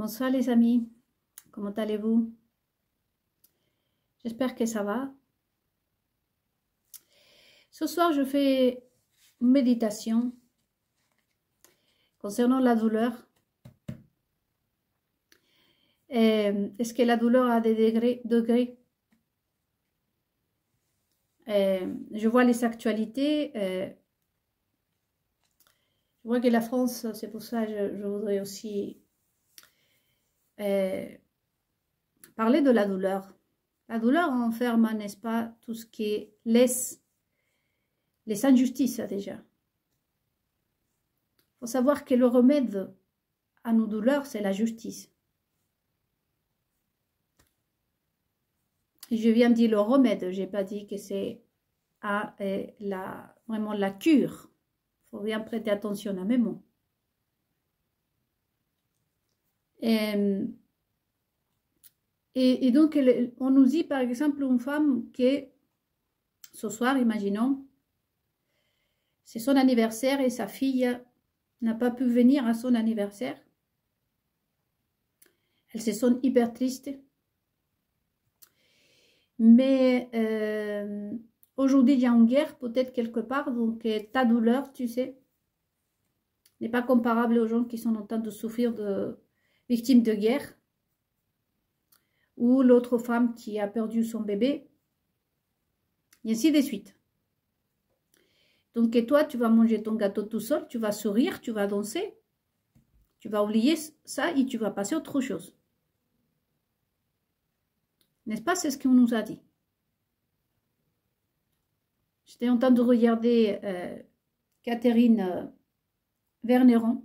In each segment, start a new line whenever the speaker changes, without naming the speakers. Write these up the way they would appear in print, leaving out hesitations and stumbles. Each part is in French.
Bonsoir les amis, comment allez-vous? J'espère que ça va. Ce soir, je fais une méditation concernant la douleur. Est-ce que la douleur a des degrés? Je vois les actualités. Je vois que la France, c'est pour ça que je voudrais aussi parler de la douleur. La douleur enferme, n'est-ce pas, tout ce qui laisse les injustices déjà. Il faut savoir que le remède à nos douleurs, c'est la justice. Et je viens de dire le remède, je n'ai pas dit que c'est vraiment la cure. Il faut bien prêter attention à mes mots. Et donc, on nous dit par exemple une femme qui, ce soir, imaginons, c'est son anniversaire et sa fille n'a pas pu venir à son anniversaire. Elle se sent hyper triste. Mais aujourd'hui, il y a une guerre peut-être quelque part, donc ta douleur, tu sais, n'est pas comparable aux gens qui sont en train de souffrir de victimes de guerre. Ou l'autre femme qui a perdu son bébé, et ainsi de suite. Donc, et toi, tu vas manger ton gâteau tout seul, tu vas sourire, tu vas danser, tu vas oublier ça et tu vas passer à autre chose. N'est-ce pas? C'est ce qu'on nous a dit. J'étais en train de regarder Catherine Verneron.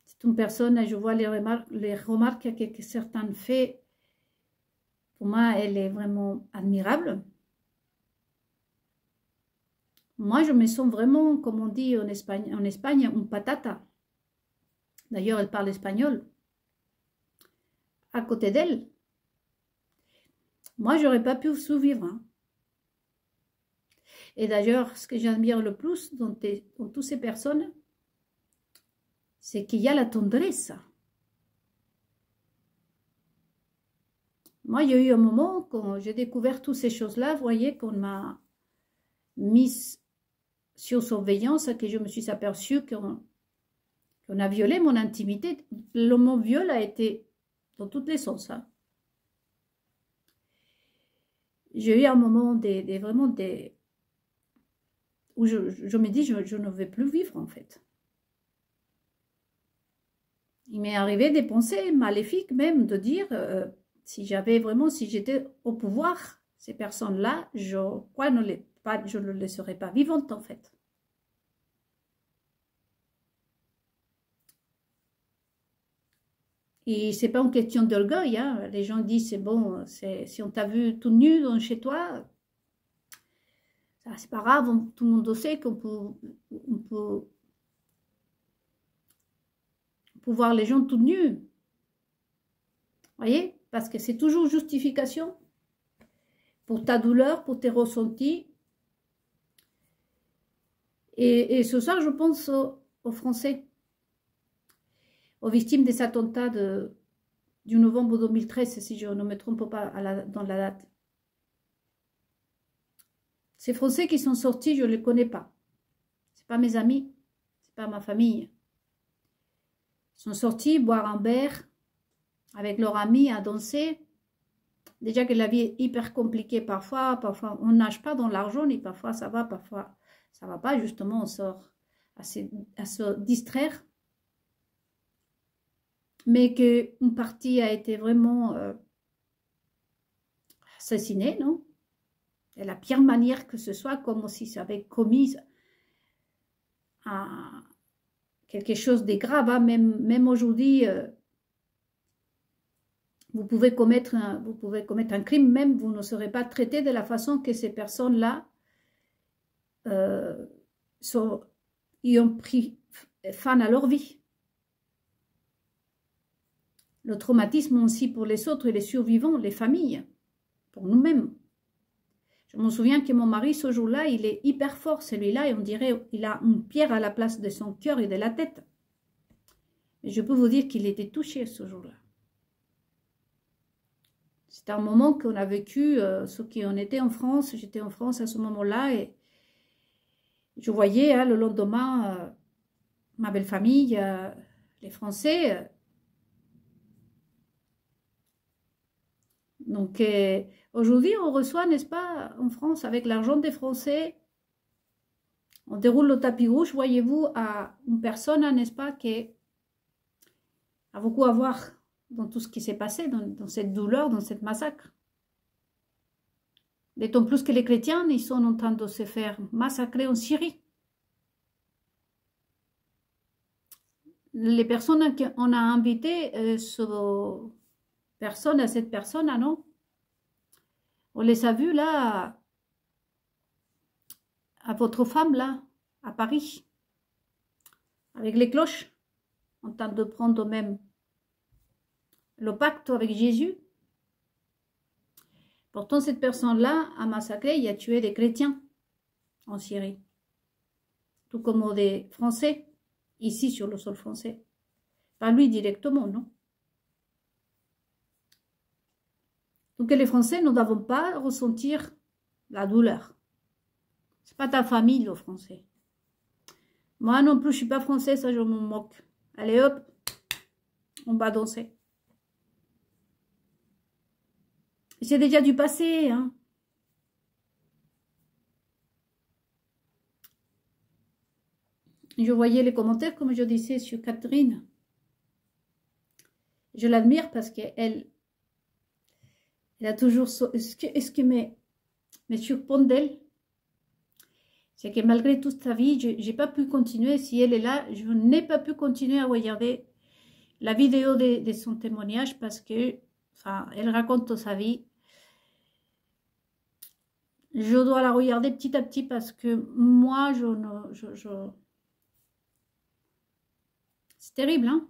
C'est une personne, je vois les remarques que certains fait. Pour moi, elle est vraiment admirable. Moi, je me sens vraiment, comme on dit en Espagne, une patata. D'ailleurs, elle parle espagnol. À côté d'elle, moi, j'aurais pas pu survivre. Hein. Et d'ailleurs, ce que j'admire le plus dans toutes ces personnes, c'est qu'il y a la tendresse. Moi, il y a eu un moment quand j'ai découvert toutes ces choses-là, vous voyez, qu'on m'a mise sur surveillance, que je me suis aperçue qu'on a violé mon intimité. Le mot viol a été dans tous les sens. Hein. J'ai eu un moment où je me dis, je ne vais plus vivre en fait. Il m'est arrivé des pensées maléfiques même, de dire, si j'étais au pouvoir, ces personnes-là, je ne les laisserais pas vivantes en fait. Et c'est pas une question d'orgueil, hein. Les gens disent, c'est bon, si on t'a vu tout nu chez toi, c'est pas grave, tout le monde sait qu'on peut voir les gens tout nus. Vous voyez? Parce que c'est toujours justification pour ta douleur, pour tes ressentis. Et ce soir, je pense aux Français, aux victimes des attentats du novembre 2013, si je ne me trompe pas dans la date. Ces Français qui sont sortis, je ne les connais pas. Ce n'est pas mes amis, ce n'est pas ma famille. Ils sont sortis boire un verre avec leurs amis à danser. Déjà que la vie est hyper compliquée parfois on nage pas dans l'argent et parfois ça va pas. Justement, on sort à se distraire. Mais qu'une partie a été vraiment assassinée, non? De la pire manière que ce soit, comme si ça avait commis quelque chose de grave. Hein? Même aujourd'hui, vous pouvez commettre un crime, même vous ne serez pas traité de la façon que ces personnes-là y ont pris fin à leur vie. Le traumatisme aussi pour les autres et les survivants, les familles, pour nous-mêmes. Je me souviens que mon mari, ce jour-là, il est hyper fort, celui-là, et on dirait qu'il a une pierre à la place de son cœur et de la tête. Mais je peux vous dire qu'il était touché ce jour-là. C'était un moment qu'on a vécu, ceux qui en étaient en France, j'étais en France à ce moment-là, et je voyais hein, le lendemain, ma belle famille, les Français. Donc aujourd'hui, on reçoit, n'est-ce pas, en France, avec l'argent des Français, on déroule le tapis rouge, voyez-vous, à une personne, n'est-ce pas, qui a beaucoup à voir dans tout ce qui s'est passé, dans cette douleur, dans cette massacre. D'autant plus que les chrétiens, ils sont en train de se faire massacrer en Syrie. Les personnes qu'on a invitées, cette personne, ah non, on les a vues là, à votre femme là, à Paris, avec les cloches, en train de prendre même le pacte avec Jésus. Pourtant, cette personne-là a massacré et a tué des chrétiens en Syrie. Tout comme des Français, ici sur le sol français. Pas lui directement, non. Donc les Français ne doivent pas ressentir la douleur. C'est pas ta famille, le Français. Moi non plus, je suis pas français, ça je m'en moque. Allez hop, on va danser. C'est déjà du passé, hein. Je voyais les commentaires, comme je disais, sur Catherine. Je l'admire parce qu'elle a toujours... Ce qui me surprend d'elle, c'est que malgré toute sa vie, je n'ai pas pu continuer. Si elle est là, je n'ai pas pu continuer à regarder la vidéo de son témoignage parce que, enfin, elle raconte sa vie. Je dois la regarder petit à petit parce que moi, c'est terrible, hein.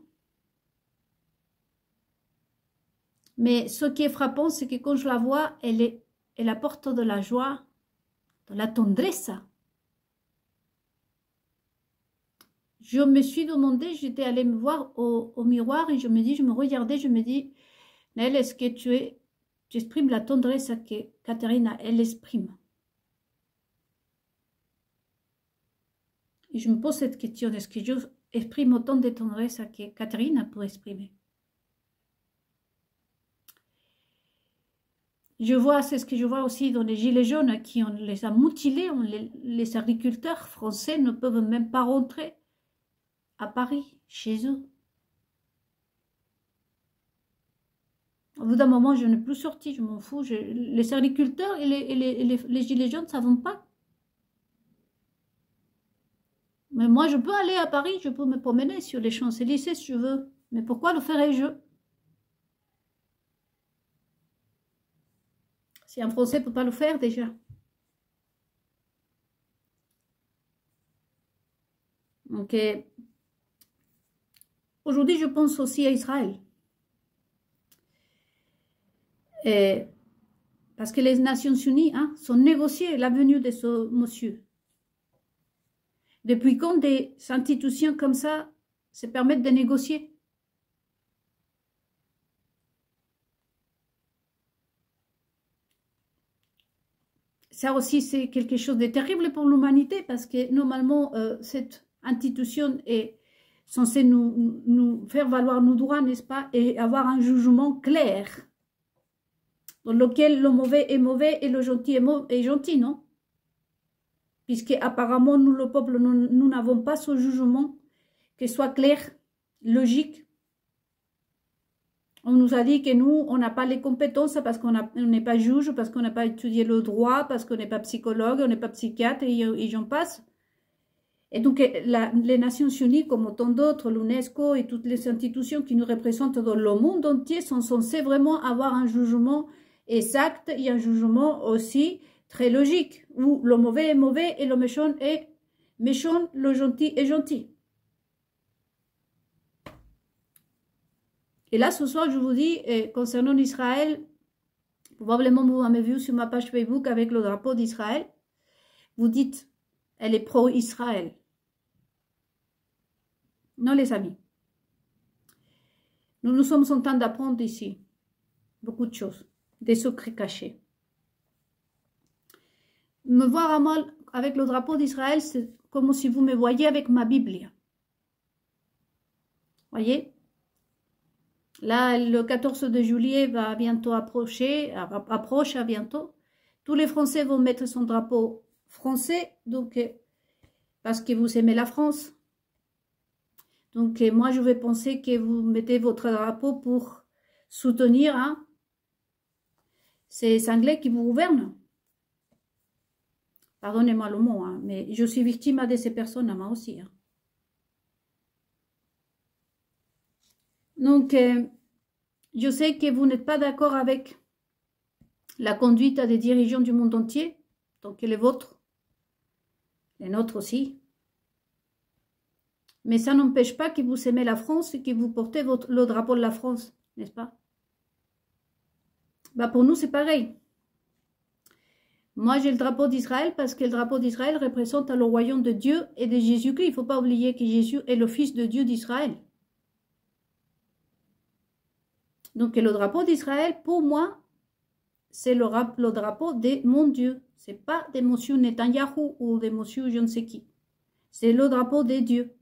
Mais ce qui est frappant, c'est que quand je la vois, elle apporte de la joie, de la tendresse. Je me suis demandé, j'étais allée me voir au miroir et je me regardais, je me dis, Nel, est-ce que tu exprimes la tendresse que Catherine, elle exprime? Et je me pose cette question, est-ce que je exprime autant de tendresse que Catherine a pu exprimer? Je vois, c'est ce que je vois aussi dans les gilets jaunes qui on les a mutilés, les agriculteurs français ne peuvent même pas rentrer à Paris, chez eux. Au bout d'un moment, je n'ai plus sorti, je m'en fous. Les agriculteurs et les gilets jaunes, ça ne va pas. Mais moi, je peux aller à Paris, je peux me promener sur les Champs-Élysées si je veux. Mais pourquoi le ferais-je? Si un Français ne peut pas le faire déjà. Donc, aujourd'hui, je pense aussi à Israël. Parce que les Nations Unies sont négociées la venue de ce monsieur. Depuis quand des institutions comme ça se permettent de négocier? Ça aussi, c'est quelque chose de terrible pour l'humanité parce que normalement, cette institution est censée nous faire valoir nos droits, n'est-ce pas, et avoir un jugement clair dans lequel le mauvais est mauvais et le gentil est gentil, non? Puisque apparemment, nous, le peuple, nous n'avons pas ce jugement qui soit clair, logique. On nous a dit que nous, on n'a pas les compétences parce qu'on n'est pas juge, parce qu'on n'a pas étudié le droit, parce qu'on n'est pas psychologue, on n'est pas psychiatre, et j'en passe. Et donc, les Nations Unies, comme autant d'autres, l'UNESCO et toutes les institutions qui nous représentent dans le monde entier, sont censées vraiment avoir un jugement exact et un jugement aussi très logique, où le mauvais est mauvais et le méchant est méchant, le gentil est gentil. Et là, ce soir, je vous dis, concernant Israël, probablement vous m'avez vu sur ma page Facebook avec le drapeau d'Israël, vous dites, elle est pro-Israël. Non, les amis. Nous sommes en train d'apprendre ici beaucoup de choses, des secrets cachés. Me voir à moi avec le drapeau d'Israël, c'est comme si vous me voyiez avec ma Bible. Voyez? Là, le 14 de juillet va bientôt approche à bientôt. Tous les Français vont mettre son drapeau français, donc parce que vous aimez la France. Donc moi, je vais penser que vous mettez votre drapeau pour soutenir ces Anglais qui vous gouvernent. Pardonnez-moi le mot, mais je suis victime de ces personnes, moi aussi. Donc, je sais que vous n'êtes pas d'accord avec la conduite des dirigeants du monde entier, donc les vôtres, les nôtres aussi. Mais ça n'empêche pas que vous aimez la France et que vous portez le drapeau de la France, n'est-ce pas? Bah pour nous, c'est pareil. Moi, j'ai le drapeau d'Israël parce que le drapeau d'Israël représente le royaume de Dieu et de Jésus-Christ. Il ne faut pas oublier que Jésus est le Fils de Dieu d'Israël. Donc, le drapeau d'Israël, pour moi, c'est le drapeau de mon Dieu. Ce n'est pas de monsieur Netanyahou ou de monsieur je ne sais qui. C'est le drapeau de Dieu.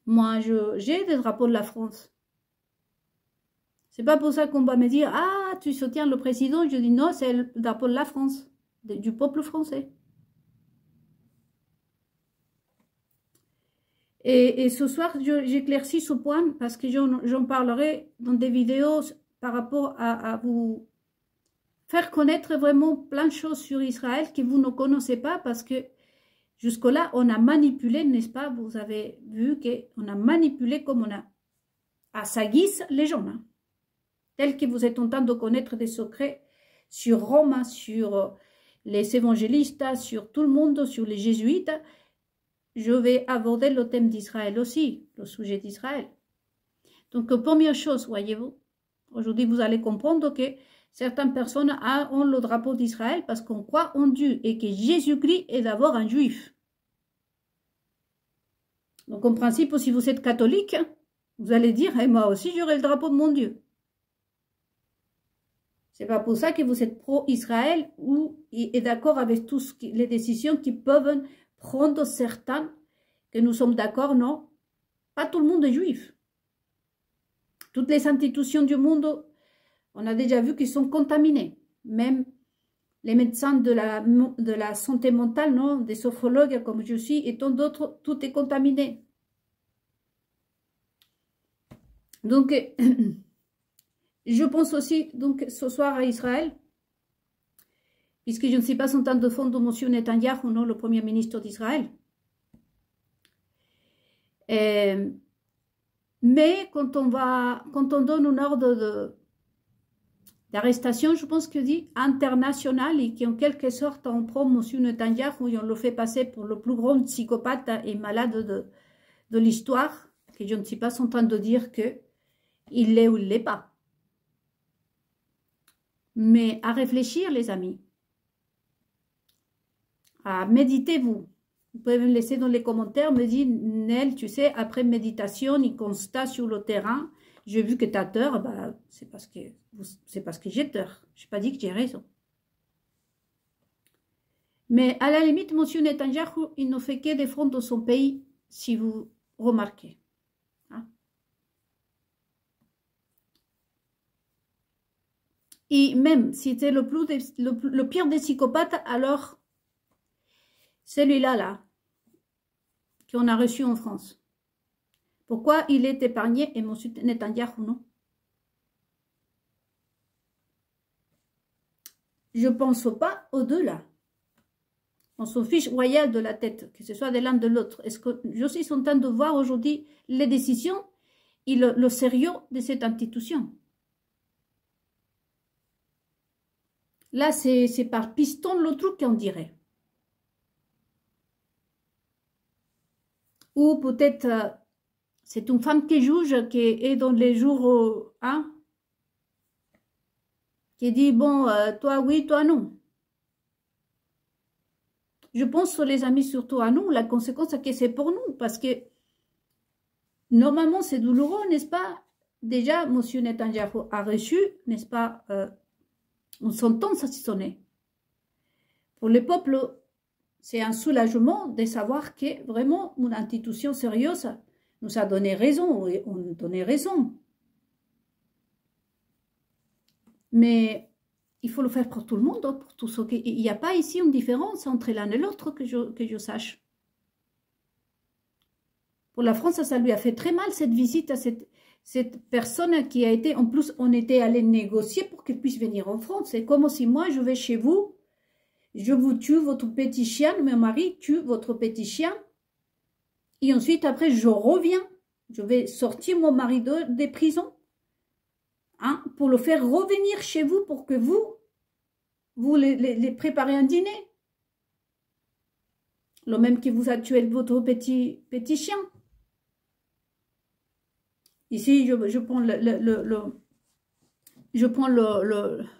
Moi, j'ai des drapeaux de la France. C'est pas pour ça qu'on va me dire « Ah, tu soutiens le président ». Je dis « Non, c'est le drapeau de la France, du peuple français ». Et ce soir, j'éclaircis ce point parce que j'en parlerai dans des vidéos par rapport à vous faire connaître vraiment plein de choses sur Israël que vous ne connaissez pas parce que jusque-là, on a manipulé, n'est-ce pas? Vous avez vu qu'on a manipulé comme on a à sa guise les gens, tel que vous êtes en train de connaître des secrets sur Rome, sur les évangélistes, sur tout le monde, sur les jésuites. Je vais aborder le thème d'Israël aussi, le sujet d'Israël. Donc, première chose, voyez-vous, aujourd'hui vous allez comprendre que certaines personnes ont le drapeau d'Israël parce qu'on croit en Dieu et que Jésus-Christ est d'abord un juif. Donc, en principe, si vous êtes catholique, vous allez dire, hey, moi aussi j'aurai le drapeau de mon Dieu. C'est pas pour ça que vous êtes pro-Israël ou est d'accord avec toutes les décisions qui peuvent prendre certains, que nous sommes d'accord, non? Pas tout le monde est juif. Toutes les institutions du monde, on a déjà vu qu'ils sont contaminés. Même les médecins de la santé mentale, non? Des sophrologues comme je suis et tant d'autres, tout est contaminé. Donc, je pense aussi donc ce soir à Israël, puisque je ne suis pas en train de défendre M. Netanyahou, non, le Premier ministre d'Israël. Mais quand on donne un ordre d'arrestation, je pense que dit international, et qu'en quelque sorte on prend M. Netanyahou et on le fait passer pour le plus grand psychopathe et malade de l'histoire, que je ne suis pas en train de dire qu'il l'est ou il ne l'est pas. Mais à réfléchir, les amis. À méditer, vous. Vous pouvez me laisser dans les commentaires, me dire, Nel, tu sais, après méditation, il constate sur le terrain, j'ai vu que tu as tort, bah, c'est parce que j'ai tort. Je n'ai pas dit que j'ai raison. Mais à la limite, M. Netanyahou, il ne fait que défendre son pays, si vous remarquez. Hein? Et même si c'était le pire des psychopathes, alors celui-là, qu'on a reçu en France. Pourquoi il est épargné et M. Netanyahou non? Je ne pense pas aux deux là. On s'en fiche royal de la tête, que ce soit de l'un de l'autre. Est-ce que je suis en train de voir aujourd'hui les décisions et le sérieux de cette institution? Là, c'est par piston le truc qu'on dirait. Ou peut-être c'est une femme qui juge, qui est dans les jours, qui dit, bon, toi oui, toi non. Je pense, les amis, surtout à nous, la conséquence, c'est que c'est pour nous, parce que Normalement, c'est douloureux, n'est-ce pas? Déjà, M. Netanyahu a reçu, n'est-ce pas, une sentence assaisonnée. Pour le peuple, c'est un soulagement de savoir que vraiment une institution sérieuse nous a donné raison, on nous donnait raison. Mais il faut le faire pour tout le monde, pour tous ceux qui... Il n'y a pas ici une différence entre l'un et l'autre que je sache. Pour la France, ça lui a fait très mal cette visite à cette personne qui a été... En plus, on était allé négocier pour qu'elle puisse venir en France. C'est comme si moi, je vais chez vous, je vous tue votre petit chien, mon mari tue votre petit chien. Et ensuite, après, je reviens. Je vais sortir mon mari des prisons. Hein, pour le faire revenir chez vous, pour que vous les préparez un dîner. Le même qui vous a tué votre petit chien. Ici, je prends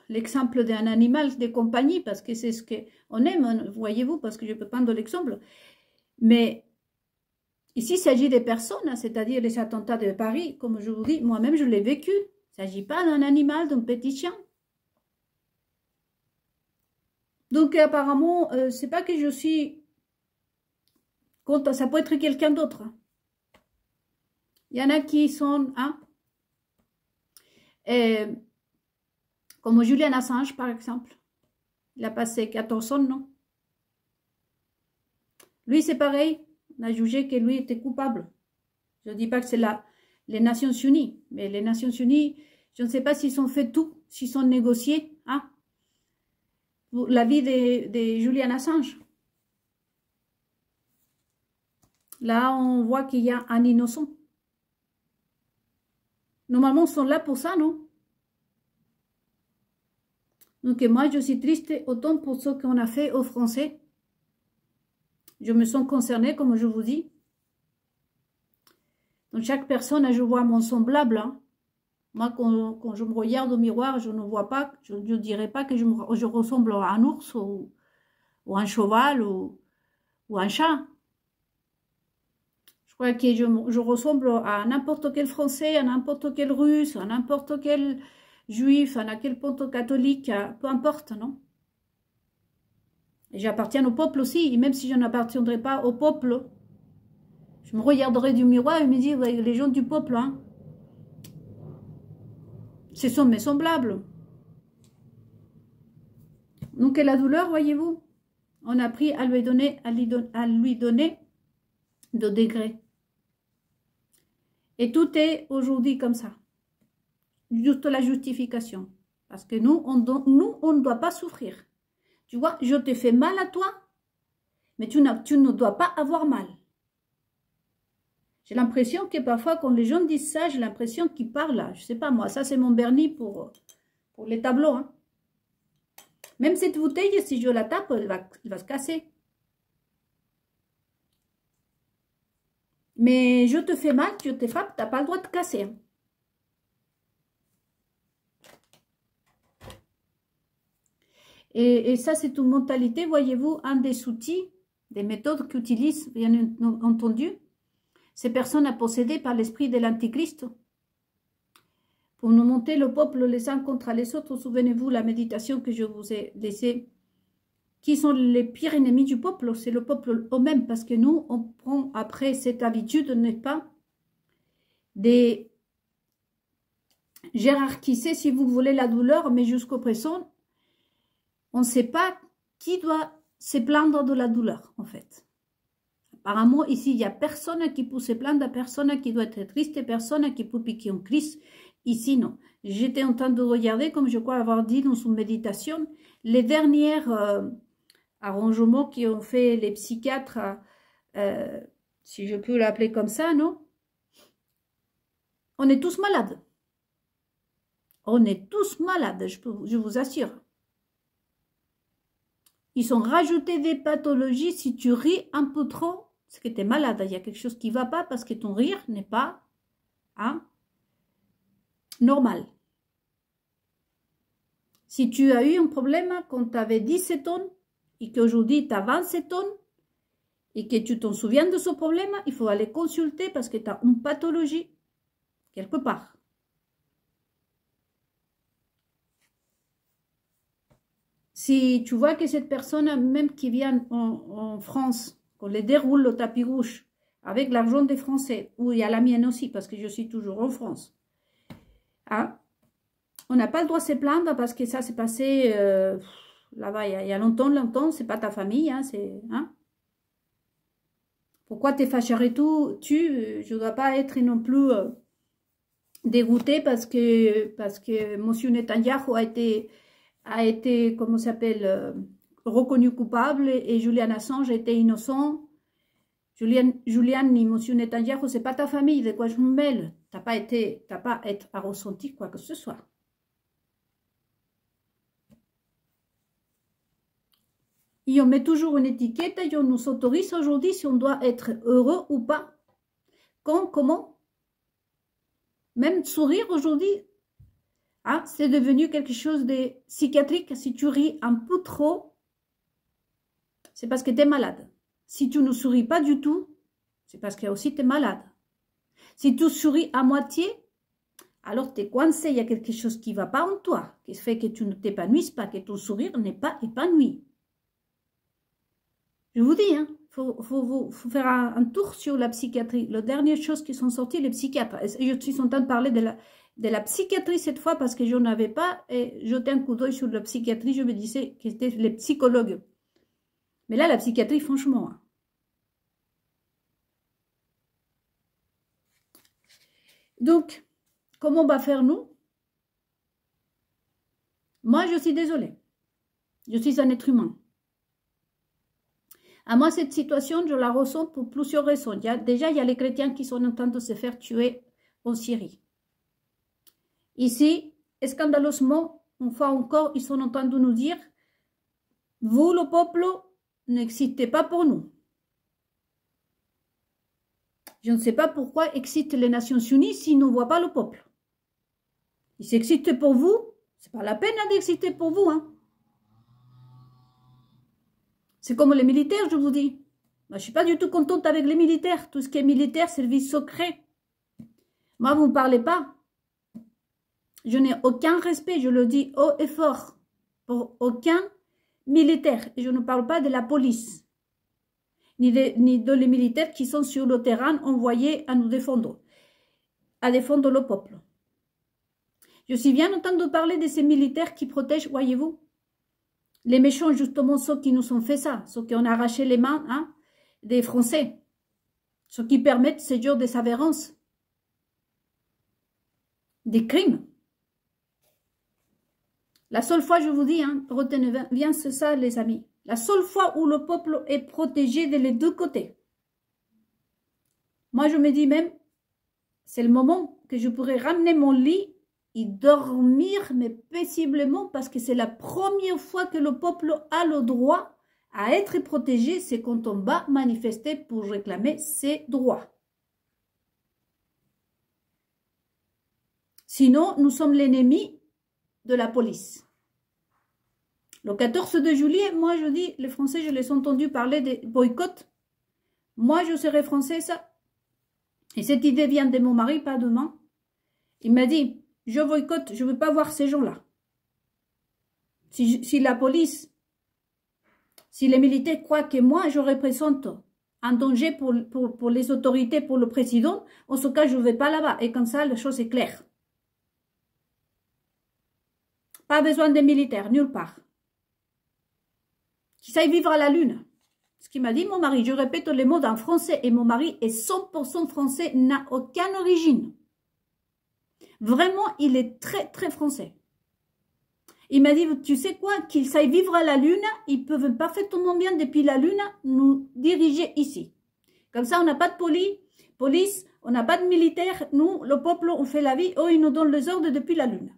l'exemple d'un animal de compagnie, parce que c'est ce qu'on aime, voyez-vous, parce que je peux prendre l'exemple. Mais ici, il s'agit des personnes, c'est-à-dire les attentats de Paris, comme je vous dis, moi-même, je l'ai vécu. Il ne s'agit pas d'un animal, d'un petit chien. Donc, apparemment, c'est pas que je suis contre, ça peut être quelqu'un d'autre. Il y en a qui sont, hein, comme Julian Assange, par exemple. Il a passé 14 ans, non? Lui, c'est pareil. On a jugé que lui était coupable. Je ne dis pas que c'est les Nations Unies, mais les Nations Unies, je ne sais pas s'ils ont fait tout, s'ils ont négocié, hein, pour la vie de Julian Assange. Là, on voit qu'il y a un innocent. Normalement, ils sont là pour ça, non? Donc, moi, je suis triste autant pour ce qu'on a fait aux Français. Je me sens concernée, comme je vous dis. Donc, chaque personne, je vois mon semblable. Hein. Moi, quand je me regarde au miroir, je ne vois pas, je ne dirais pas que je ressemble à un ours ou un cheval ou un chat. Je crois que je ressemble à n'importe quel Français, à n'importe quel Russe, à n'importe quel Juif, à n'importe quel catholique, peu importe, non? Et j'appartiens au peuple aussi, et même si je n'appartiendrai pas au peuple, je me regarderai du miroir et me dis, ouais, les gens du peuple, hein, ce sont mes semblables. Donc, la douleur, voyez-vous, on a appris à lui donner de degrés. Et tout est aujourd'hui comme ça. Juste la justification. Parce que nous, on ne doit pas souffrir. Tu vois, je te fais mal à toi, mais tu ne dois pas avoir mal. J'ai l'impression que parfois, quand les gens disent ça, j'ai l'impression qu'ils parlent. Je ne sais pas moi, ça c'est mon Bernie pour les tableaux. Hein. Même cette bouteille, si je la tape, elle va se casser. Mais je te fais mal, je te frappe, tu n'as pas le droit de te casser. Hein. Et ça, c'est une mentalité, voyez-vous, un des outils, des méthodes qu'utilisent, bien entendu, ces personnes possédées par l'esprit de l'Antichrist. Pour nous monter le peuple les uns contre les autres, souvenez-vous la méditation que je vous ai laissée. Qui sont les pires ennemis du peuple? C'est le peuple eux-mêmes, parce que nous, on prend après cette habitude, n'est pas, de hiérarchiser, si vous voulez, la douleur, mais jusqu'au présent, on ne sait pas qui doit se plaindre de la douleur, en fait. Apparemment, ici, il n'y a personne qui peut se plaindre, personne qui doit être triste, personne qui peut piquer en crise. Ici, non. J'étais en train de regarder, comme je crois avoir dit dans une méditation, les derniers arrangements qui ont fait les psychiatres, si je peux l'appeler comme ça, non? On est tous malades. On est tous malades, je vous assure. Ils ont rajouté des pathologies. Si tu ris un peu trop, c'est que tu es malade. Il y a quelque chose qui ne va pas parce que ton rire n'est pas normal. Si tu as eu un problème quand tu avais 17 ans et qu'aujourd'hui tu as 27 ans et que tu t'en souviens de ce problème, il faut aller consulter parce que tu as une pathologie quelque part. Si tu vois que cette personne, même qui vient en France, qu'on les déroule le tapis rouge avec l'argent des Français, ou il y a la mienne aussi parce que je suis toujours en France, hein, on n'a pas le droit de se plaindre parce que ça s'est passé là-bas il y a longtemps, c'est pas ta famille, hein, c'est... Hein? Pourquoi t'es fâché et tout? Je ne dois pas être non plus dégoûtée parce que M. Netanyahu a été comment ça s'appelle, reconnu coupable et Julian Assange était innocent. Julian ni M. Netanyahu, c'est pas ta famille, de quoi je me mêle? T'as pas à ressentir quoi que ce soit. Et on met toujours une étiquette et on nous autorise aujourd'hui si on doit être heureux ou pas. Quand, comment? Même sourire aujourd'hui, hein, c'est devenu quelque chose de psychiatrique. Si tu ris un peu trop, c'est parce que tu es malade. Si tu ne souris pas du tout, c'est parce que aussi tu es malade. Si tu souris à moitié, alors tu es coincé, il y a quelque chose qui ne va pas en toi, qui fait que tu ne t'épanouisses pas, que ton sourire n'est pas épanoui. Je vous dis, hein, faut faire un tour sur la psychiatrie. La dernière chose qui sont sorties, les psychiatres. Je suis en train de parler de la psychiatrie cette fois parce que je n'avais pas jeté un coup d'œil sur la psychiatrie. Je me disais que c'était les psychologues. Mais là, la psychiatrie, franchement. Hein. Donc, comment on va faire nous? Moi, je suis désolée. Je suis un être humain. À moi, cette situation, je la ressens pour plusieurs raisons. Déjà, il y a les chrétiens qui sont en train de se faire tuer en Syrie. Ici, scandaleusement, une fois encore, ils sont en train de nous dire, vous, le peuple, n'existez pas pour nous. Je ne sais pas pourquoi existent les Nations Unies s'ils ne voient pas le peuple. Ils existent pour vous, c'est pas la peine d'exister pour vous, hein. C'est comme les militaires, je vous dis. Moi, je ne suis pas du tout contente avec les militaires. Tout ce qui est militaire, service secret. Moi, vous ne me parlez pas. Je n'ai aucun respect, je le dis haut et fort, pour aucun militaire. Et je ne parle pas de la police, ni de les militaires qui sont sur le terrain envoyés à nous défendre, à défendre le peuple. Je suis bien en train de parler de ces militaires qui protègent, voyez-vous, les méchants, justement, ceux qui nous ont fait ça, ceux qui ont arraché les mains hein, des Français, ceux qui permettent ce genre de sévérance, des crimes. La seule fois, je vous dis, hein, retenez bien, c'est ça, les amis. La seule fois où le peuple est protégé des deux côtés. Moi, je me dis même, c'est le moment que je pourrais ramener mon lit et dormir, mais paisiblement, parce que c'est la première fois que le peuple a le droit à être protégé, c'est quand on va manifester pour réclamer ses droits. Sinon, nous sommes l'ennemi de la police. Le 14 de juillet, moi je dis, les Français, je les ai entendus parler de boycott. Moi, je serai française. Et cette idée vient de mon mari, pas de moi. Il m'a dit, je boycotte, je ne veux pas voir ces gens-là. Si la police, si les militaires croient que moi, je représente un danger pour les autorités, pour le président, en ce cas, je ne vais pas là-bas. Et comme ça, la chose est claire. Pas besoin de militaires, nulle part. Qui savent vivre à la lune. Ce qu'il m'a dit mon mari, je répète les mots en français, et mon mari est 100% français, n'a aucune origine. Vraiment, il est très, très français. Il m'a dit, tu sais quoi, qu'ils savent vivre à la lune, ils peuvent parfaitement bien, depuis la lune, nous diriger ici. Comme ça, on n'a pas de police, on n'a pas de militaires. Nous, le peuple, on fait la vie, eux, ils nous donnent les ordres depuis la lune.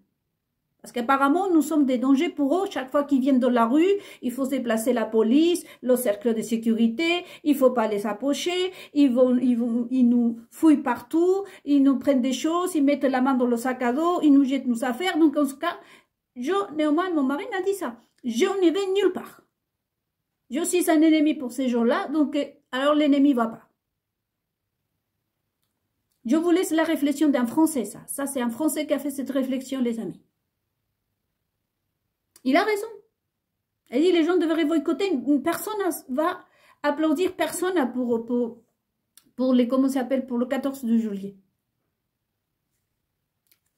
Parce qu'apparemment, nous sommes des dangers pour eux. Chaque fois qu'ils viennent dans la rue, il faut déplacer la police, le cercle de sécurité, il ne faut pas les approcher, ils nous fouillent partout, ils nous prennent des choses, ils mettent la main dans le sac à dos, ils nous jettent nos affaires. Donc, en ce cas, néanmoins, mon mari m'a dit ça. Je n'y vais nulle part. Je suis un ennemi pour ces gens-là, donc alors l'ennemi ne va pas. Je vous laisse la réflexion d'un Français, ça. Ça, c'est un Français qui a fait cette réflexion, les amis. Il a raison. Il dit les gens devraient boycotter. Personne va applaudir personne pour les, comment ça s'appelle, pour le 14 de juillet.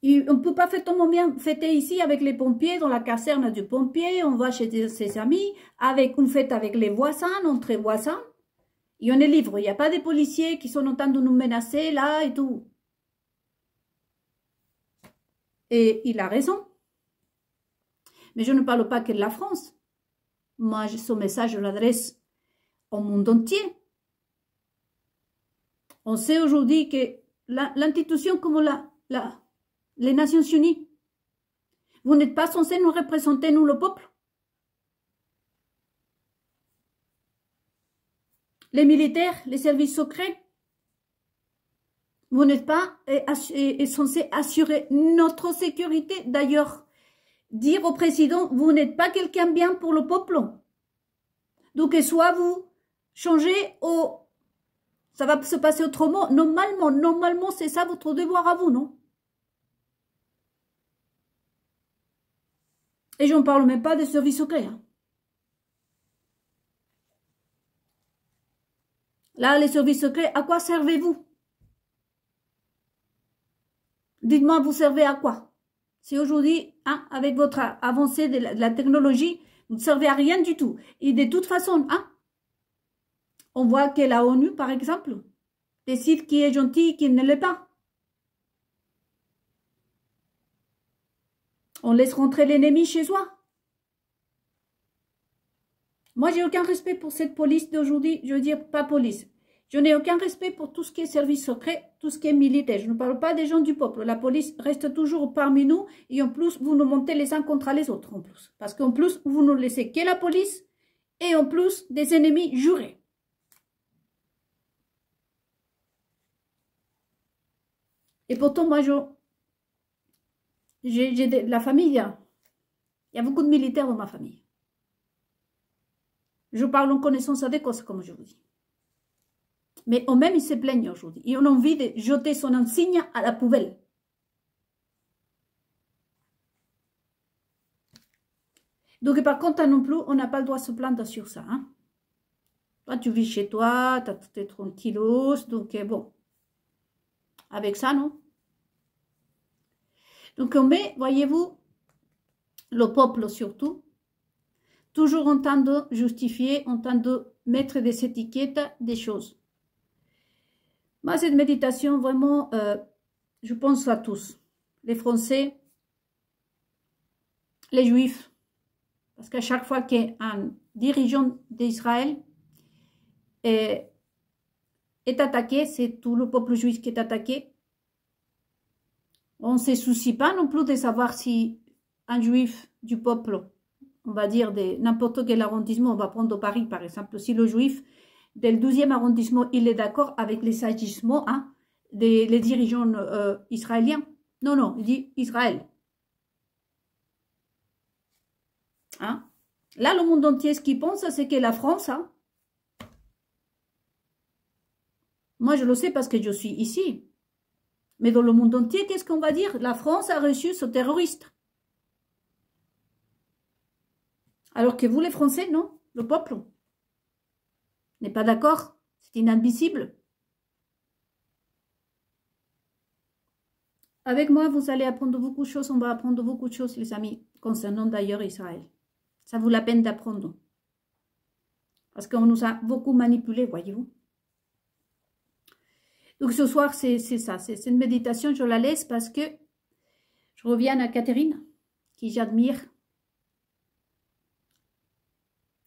On ne peut pas fêter ici avec les pompiers, dans la caserne du pompier, on va chez ses amis, on fête avec les voisins, entre voisins. Et on est libre, il n'y a pas de policiers qui sont en train de nous menacer là et tout. Et il a raison. Mais je ne parle pas que de la France. Moi, ce message, je l'adresse au monde entier. On sait aujourd'hui que l'institution comme les Nations Unies, vous n'êtes pas censés nous représenter, nous, le peuple. Les militaires, les services secrets, vous n'êtes pas censés assurer notre sécurité. D'ailleurs, dire au président, vous n'êtes pas quelqu'un bien pour le peuple. Donc, soit vous changez, ça va se passer autrement. Normalement, c'est ça votre devoir à vous, non? Et je ne parle même pas des services secrets. Hein. Là, les services secrets, à quoi servez-vous? Dites-moi, vous servez à quoi? Si aujourd'hui, hein, avec votre avancée de la technologie, vous ne servez à rien du tout. Et de toute façon, hein, on voit que la ONU, par exemple, décide qui est gentil et qui ne l'est pas. On laisse rentrer l'ennemi chez soi. Moi, j'ai aucun respect pour cette police d'aujourd'hui. Je veux dire, pas police. Je n'ai aucun respect pour tout ce qui est service secret, tout ce qui est militaire. Je ne parle pas des gens du peuple. La police reste toujours parmi nous. Et en plus, vous nous montez les uns contre les autres, en plus. Parce qu'en plus, vous nous laissez que la police et en plus, des ennemis jurés. Et pourtant, moi, j'ai de la famille. Il y a beaucoup de militaires dans ma famille. Je parle en connaissance de cause, comme je vous dis. Mais eux-mêmes, ils se plaignent aujourd'hui. Ils ont envie de jeter son insigne à la poubelle. Donc, par contre, non plus, on n'a pas le droit de se plaindre sur ça. Hein. Toi, tu vis chez toi, tu as tes tranquillos. Donc, bon. Avec ça, non? Donc, on met, voyez-vous, le peuple surtout, toujours en train de justifier, en train de mettre des étiquettes, des choses. Moi, cette méditation, vraiment, je pense à tous. Les Français, les Juifs. Parce qu'à chaque fois qu'un dirigeant d'Israël est attaqué, c'est tout le peuple juif qui est attaqué. On ne se soucie pas non plus de savoir si un juif du peuple, on va dire de n'importe quel arrondissement, on va prendre Paris par exemple, si le juif du 12e arrondissement, il est d'accord avec les agissements hein, des dirigeants israéliens. Non, non, il dit Israël. Hein? Là, le monde entier, ce qu'il pense, c'est que la France, hein, moi je le sais parce que je suis ici, mais dans le monde entier, qu'est-ce qu'on va dire? La France a reçu ce terroriste. Alors que vous, les Français, non, le peuple n'est pas d'accord, c'est inadmissible. Avec moi, vous allez apprendre beaucoup de choses, on va apprendre beaucoup de choses, les amis, concernant d'ailleurs Israël. Ça vaut la peine d'apprendre. Parce qu'on nous a beaucoup manipulés, voyez-vous. Donc ce soir, c'est ça, c'est une méditation, je la laisse parce que je reviens à Catherine, qui j'admire.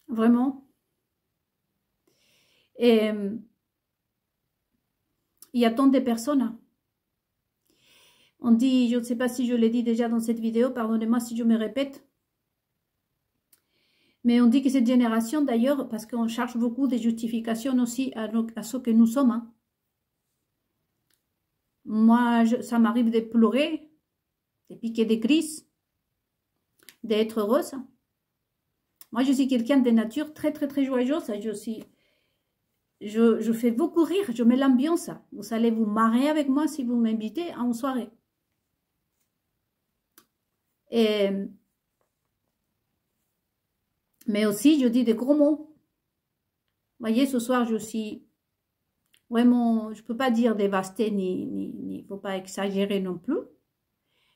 Vraiment. Et il y a tant de personnes. On dit, je ne sais pas si je l'ai dit déjà dans cette vidéo, pardonnez-moi si je me répète. Mais on dit que cette génération, d'ailleurs, parce qu'on cherche beaucoup de justifications aussi à ce que nous sommes. Hein. Moi, ça m'arrive de pleurer, de piquer des crises, d'être heureuse. Moi, je suis quelqu'un de nature très, très, très joyeuse. Je suis je fais beaucoup rire, je mets l'ambiance. Vous allez vous marrer avec moi si vous m'invitez à une soirée. Mais aussi, je dis des gros mots. Vous voyez, ce soir, je suis vraiment, je ne peux pas dire dévastée, ni faut pas exagérer non plus.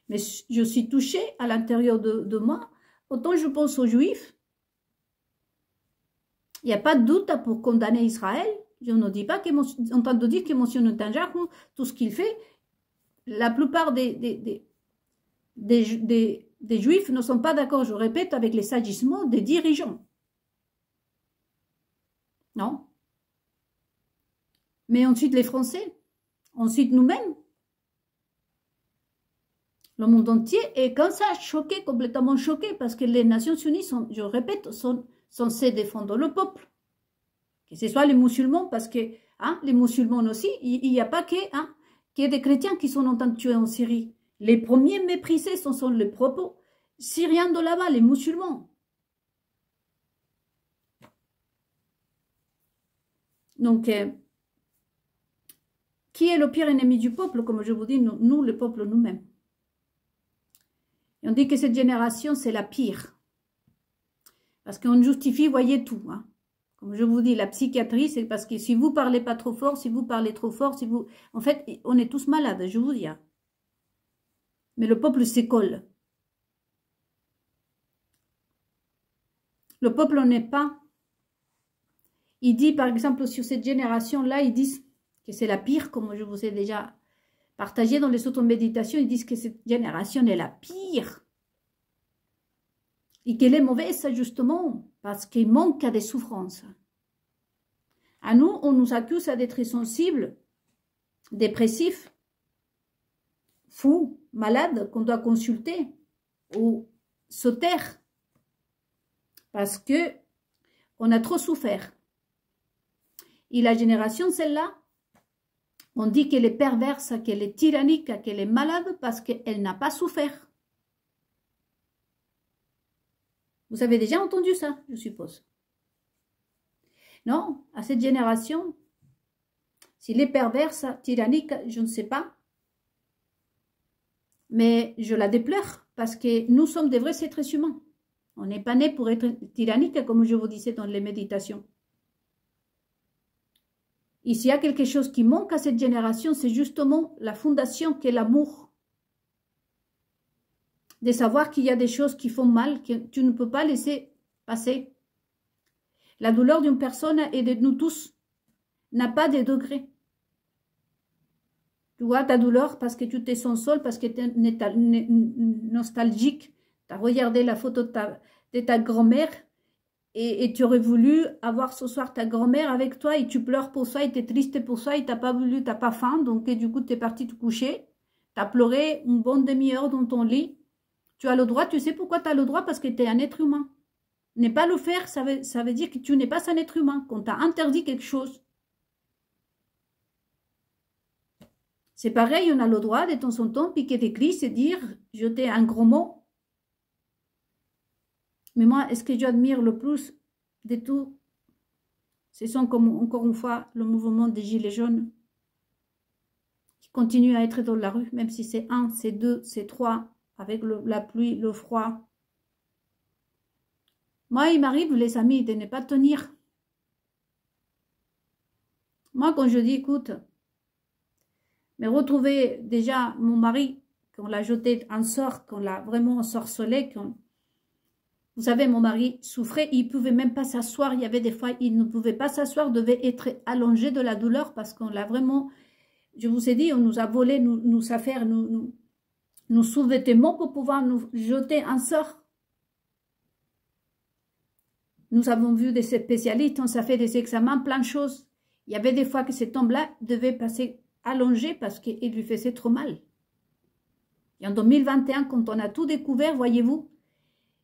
Mais je suis touchée à l'intérieur de moi. Autant je pense aux Juifs, il n'y a pas de doute pour condamner Israël. Je ne dis pas qu'en train de dire que M. Netanyahu, tout ce qu'il fait, la plupart des Juifs ne sont pas d'accord, je répète, avec les agissements des dirigeants. Non. Mais ensuite les Français, ensuite nous-mêmes. Le monde entier est comme ça, choqué, complètement choqué, parce que les Nations Unies, sont, je répète, sont censées défendre le peuple. Que ce soit les musulmans, parce que les musulmans aussi, il n'y a pas que des chrétiens qui sont en train de tuer en Syrie. Les premiers méprisés sont les propres Syriens de là-bas, les musulmans. Donc, qui est le pire ennemi du peuple? Comme je vous dis, nous le peuple nous-mêmes. Et on dit que cette génération, c'est la pire. Parce qu'on justifie, voyez tout. Comme je vous dis, la psychiatrie, c'est parce que si vous parlez pas trop fort, si vous parlez trop fort, si vous... En fait, on est tous malades, je vous dis. Mais le peuple s'école. Le peuple n'est pas... Il dit, par exemple, sur cette génération-là, ils disent que c'est la pire, comme je vous ai déjà partagé dans les autres méditations, ils disent que cette génération est la pire. Et qu'elle est mauvaise, justement, parce qu'il manque à des souffrances. À nous, on nous accuse d'être sensibles, dépressifs, fous, malades, qu'on doit consulter ou se taire. Parce que on a trop souffert. Et la génération, celle-là, on dit qu'elle est perverse, qu'elle est tyrannique, qu'elle est malade parce qu'elle n'a pas souffert. Vous avez déjà entendu ça, je suppose. Non, à cette génération, s'il est perverse, tyrannique, je ne sais pas. Mais je la déplore parce que nous sommes des vrais êtres humains. On n'est pas nés pour être tyranniques, comme je vous disais dans les méditations. Et s'il y a quelque chose qui manque à cette génération, c'est justement la fondation qu'est l'amour. De savoir qu'il y a des choses qui font mal, que tu ne peux pas laisser passer. La douleur d'une personne et de nous tous n'a pas de degré. Tu vois ta douleur parce que tu te sens seul, parce que tu es nostalgique. Tu as regardé la photo de ta grand-mère et tu aurais voulu avoir ce soir ta grand-mère avec toi et tu pleures pour ça et tu es triste pour ça et tu n'as pas voulu, tu n'as pas faim. Donc du coup, tu es parti te coucher. Tu as pleuré une bonne demi-heure dans ton lit. Tu as le droit, tu sais pourquoi tu as le droit? Parce que tu es un être humain. Ne pas le faire, ça veut dire que tu n'es pas un être humain, qu'on t'a interdit quelque chose. C'est pareil, on a le droit de temps en temps piquer des cris et dire, jeter un gros mot. Mais moi, est-ce que j'admire le plus de tout? Ce sont comme, encore une fois, le mouvement des Gilets jaunes qui continue à être dans la rue, même si c'est 1, c'est 2, c'est 3, avec la pluie, le froid. Moi, il m'arrive, les amis, de ne pas tenir. Moi, quand je dis, écoute, mais retrouver déjà mon mari, qu'on l'a jeté en sort, qu'on l'a vraiment ensorcelé, vous savez, mon mari souffrait, il ne pouvait même pas s'asseoir, il y avait des fois, il ne pouvait pas s'asseoir, devait être allongé de la douleur parce qu'on l'a vraiment, je vous ai dit, on nous a volé nos affaires, nos sous-vêtements pour pouvoir nous jeter en sort. Nous avons vu des spécialistes, on s'est fait des examens, plein de choses. Il y avait des fois que cet homme-là devait passer allongé parce qu'il lui faisait trop mal. Et en 2021, quand on a tout découvert, voyez-vous,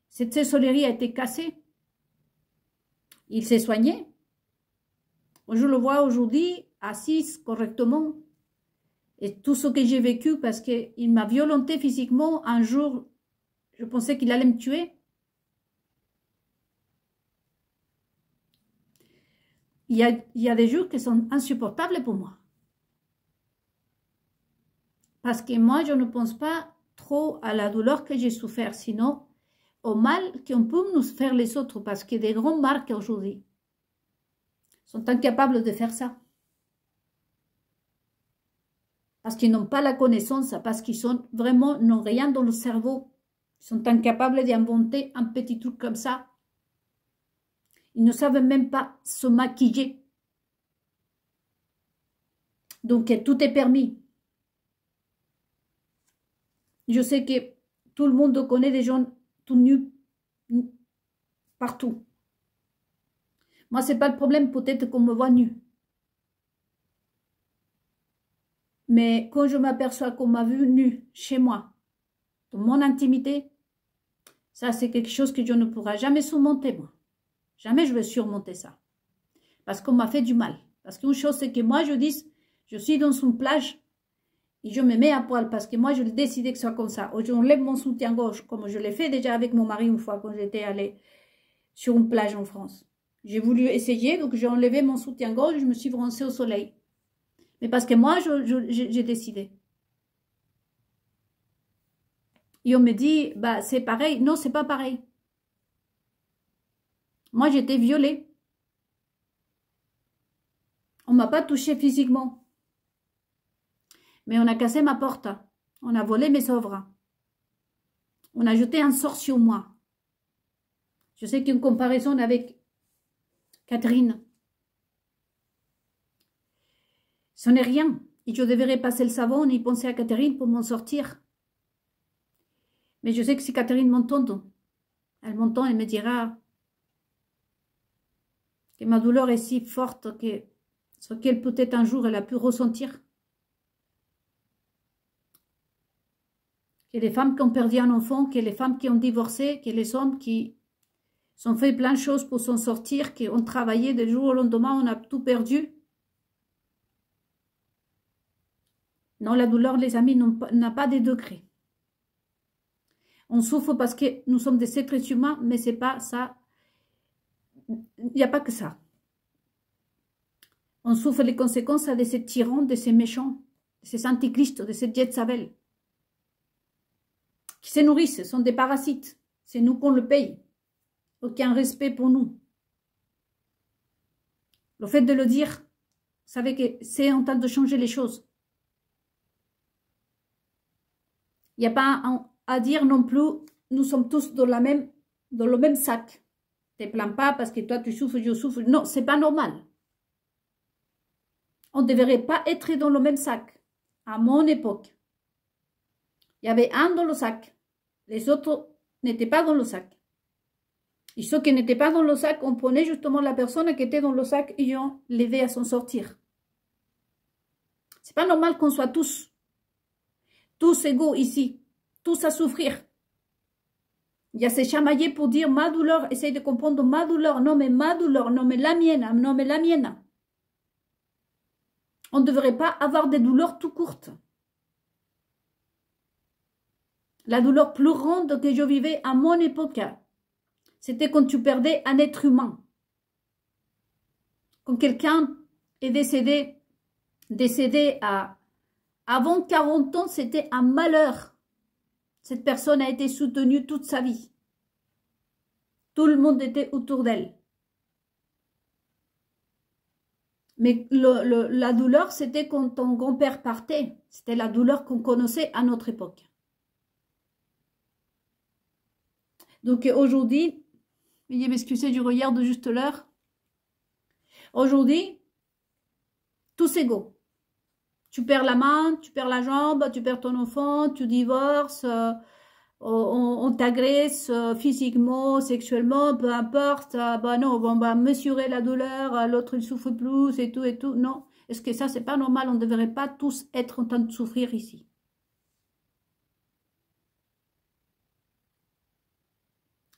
cette sorcellerie a été cassée. Il s'est soigné. Je le vois aujourd'hui, assis correctement. Et tout ce que j'ai vécu, parce qu'il m'a violenté physiquement, un jour, je pensais qu'il allait me tuer. il y a des jours qui sont insupportables pour moi. Parce que moi, je ne pense pas trop à la douleur que j'ai souffert, sinon au mal qu'on peut nous faire les autres, parce que des grandes marques aujourd'hui sont incapables de faire ça. Parce qu'ils n'ont pas la connaissance, parce qu'ils sont vraiment, n'ont rien dans le cerveau. Ils sont incapables d'inventer un petit truc comme ça. Ils ne savent même pas se maquiller. Donc, tout est permis. Je sais que tout le monde connaît des gens tout nus partout. Moi, ce n'est pas le problème, peut-être qu'on me voit nu. Mais quand je m'aperçois qu'on m'a vu nu chez moi, dans mon intimité, ça, c'est quelque chose que je ne pourrai jamais surmonter, moi. Jamais je vais surmonter ça. Parce qu'on m'a fait du mal. Parce qu'une chose, c'est que moi, je dis, je suis dans une plage et je me mets à poil parce que moi, je décidé que ce soit comme ça. Ou j'enlève mon soutien-gorge, comme je l'ai fait déjà avec mon mari une fois quand j'étais allée sur une plage en France. J'ai voulu essayer, donc j'ai enlevé mon soutien-gorge et je me suis bronzée au soleil. Mais parce que moi, j'ai décidé. Et on me dit, bah, c'est pareil. Non, c'est pas pareil. Moi, j'étais violée. On ne m'a pas touchée physiquement. Mais on a cassé ma porte. On a volé mes œuvres. On a jeté un sort sur moi. Je sais qu'il y a une comparaison avec Catherine. Ce n'est rien. Et je devrais passer le savon et penser à Catherine pour m'en sortir. Mais je sais que si Catherine m'entend, elle m'entend et me dira que ma douleur est si forte que ce qu'elle peut-être un jour elle a pu ressentir. Que les femmes qui ont perdu un enfant, que les femmes qui ont divorcé, que les hommes qui ont fait plein de choses pour s'en sortir, qui ont travaillé du jour au lendemain, on a tout perdu. Non, la douleur, les amis, n'a pas de degrés. On souffre parce que nous sommes des êtres humains, mais c'est pas ça. Il n'y a pas que ça. On souffre les conséquences de ces tyrans, de ces méchants, de ces antichristes, de ces Jezabel, qui se nourrissent, sont des parasites. C'est nous qu'on le paye. Aucun respect pour nous. Le fait de le dire, vous savez que c'est en train de changer les choses. Il n'y a pas à dire non plus, nous sommes tous dans le même sac. Ne te plains pas parce que toi tu souffres, je souffre. Non, c'est pas normal. On ne devrait pas être dans le même sac. À mon époque, il y avait un dans le sac. Les autres n'étaient pas dans le sac. Et ceux qui n'étaient pas dans le sac, on prenait justement la personne qui était dans le sac et on l'aidait à s'en sortir. C'est pas normal qu'on soit tous égaux ici, tous à souffrir. Il y a ces chamaillés pour dire ma douleur, essaye de comprendre ma douleur, non mais ma douleur, non mais la mienne, non mais la mienne. On ne devrait pas avoir des douleurs tout courtes. La douleur plus grande que je vivais à mon époque, c'était quand tu perdais un être humain. Quand quelqu'un est décédé avant 40 ans, c'était un malheur. Cette personne a été soutenue toute sa vie. Tout le monde était autour d'elle. Mais la douleur, c'était quand ton grand-père partait. C'était la douleur qu'on connaissait à notre époque. Donc aujourd'hui, veuillez m'excuser, je regarde juste l'heure. Aujourd'hui, tous égaux. Tu perds la main, tu perds la jambe, tu perds ton enfant, tu divorces, on t'agresse physiquement, sexuellement, peu importe. Bah non, on va mesurer la douleur, l'autre il souffre plus et tout et tout. Non, est-ce que ça c'est pas normal? On ne devrait pas tous être en train de souffrir ici.